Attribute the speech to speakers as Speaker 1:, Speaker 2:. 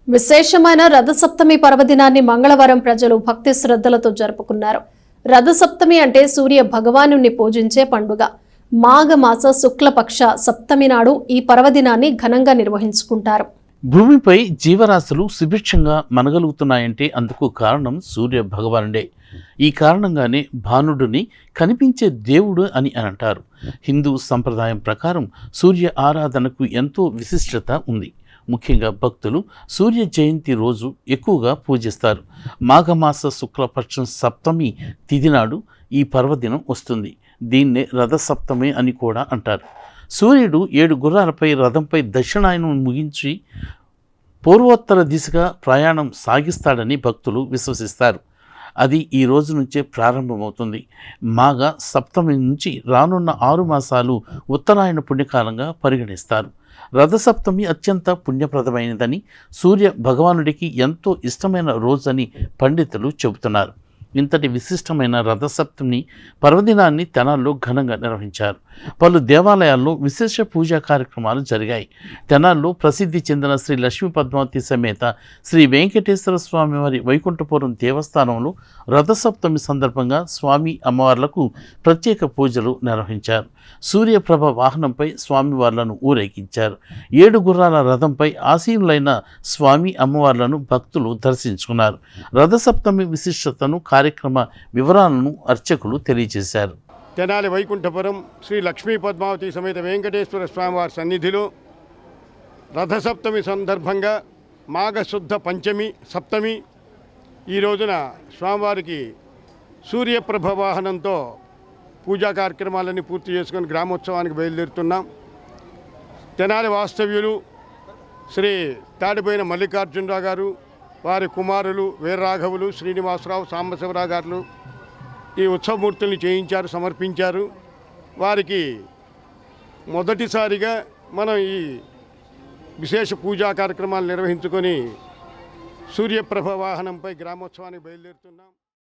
Speaker 1: విశేషమైన రథసప్తమి పర్వదినాన్ని మంగళవారం ప్రజలు భక్తి శ్రద్ధలతో జరుపుకున్నారు. రథసప్తమి అంటే సూర్య భగవానుని పూజించే పండుగ. మాఘమాస శుక్లపక్ష సప్తమి నాడు ఈ పర్వదినాన్ని ఘనంగా నిర్వహించుకుంటారు.
Speaker 2: భూమిపై జీవరాశులు సుభిక్షంగా మనగలుగుతున్నాయంటే అందుకు కారణం సూర్య భగవానుడే. ఈ కారణంగానే భానుడిని కనిపించే దేవుడు అని అంటారు. హిందూ సంప్రదాయం ప్రకారం సూర్య ఆరాధనకు ఎంతో విశిష్టత ఉంది. ముఖ్యంగా భక్తులు సూర్య జయంతి రోజు ఎక్కువగా పూజిస్తారు. మాఘమాస శుక్లపక్షం సప్తమి తిథి నాడు ఈ పర్వదినం వస్తుంది. దీన్నే రథసప్తమి అని కూడా అంటారు. సూర్యుడు 7 గుర్రాలపై రథంపై దక్షిణాయనం ముగించి పూర్వోత్తర దిశగా ప్రయాణం సాగిస్తాడని భక్తులు విశ్వసిస్తారు. అది ఈ రోజు నుంచే ప్రారంభమవుతుంది. మాఘ సప్తమి నుంచి రానున్న 6 మాసాలు ఉత్తరాయణ పుణ్యకాలంగా పరిగణిస్తారు. రథసప్తమి అత్యంత పుణ్యప్రదమైనదని, సూర్య భగవానుడికి ఎంతో ఇష్టమైన రోజని పండితులు చెబుతున్నారు. ఇంతటి విశిష్టమైన రథసప్తమి పర్వదినాన్ని తెనాల్లో ఘనంగా నిర్వహించారు. పలు దేవాలయాల్లో విశేష పూజా కార్యక్రమాలు జరిగాయి. తెనాల్లో ప్రసిద్ధి చెందిన శ్రీ లక్ష్మీ పద్మావతి సమేత శ్రీ వెంకటేశ్వర స్వామి వారి వైకుంఠపురం దేవస్థానంలో రథసప్తమి సందర్భంగా స్వామి అమ్మవార్లకు ప్రత్యేక పూజలు నిర్వహించారు. సూర్యప్రభ వాహనంపై స్వామివార్లను ఊరేగించారు. 7 గుర్రాల రథంపై ఆసీనులైన స్వామి అమ్మవార్లను భక్తులు దర్శించుకున్నారు. రథసప్తమి విశిష్టతను, కార్యక్రమ వివరాలను అర్చకులు తెలియజేశారు.
Speaker 3: తెనాలి వైకుంఠపురం శ్రీ లక్ష్మీ పద్మావతి సమేత వెంకటేశ్వర స్వామివారి సన్నిధిలో రథసప్తమి సందర్భంగా మాఘశుద్ధ పంచమి సప్తమి ఈ రోజున స్వామివారికి సూర్యప్రభ వాహనంతో పూజా కార్యక్రమాలన్నీ పూర్తి చేసుకొని గ్రామోత్సవానికి బయలుదేరుతున్నాం. తెనాలి వాస్తవ్యులు శ్రీ తాడిపోయిన మల్లికార్జునరావు గారు, వారి కుమారులు వీరరాఘవులు, శ్రీనివాసరావు, సాంబశివరావు గారు ఈ ఉత్సవమూర్తుల్ని చేయించారు, సమర్పించారు. వారికి మొదటిసారిగా మనం ఈ విశేష పూజా కార్యక్రమాలు నిర్వహించుకొని సూర్యప్రభ వాహనంపై గ్రామోత్సవానికి బయలుదేరుతున్నాం.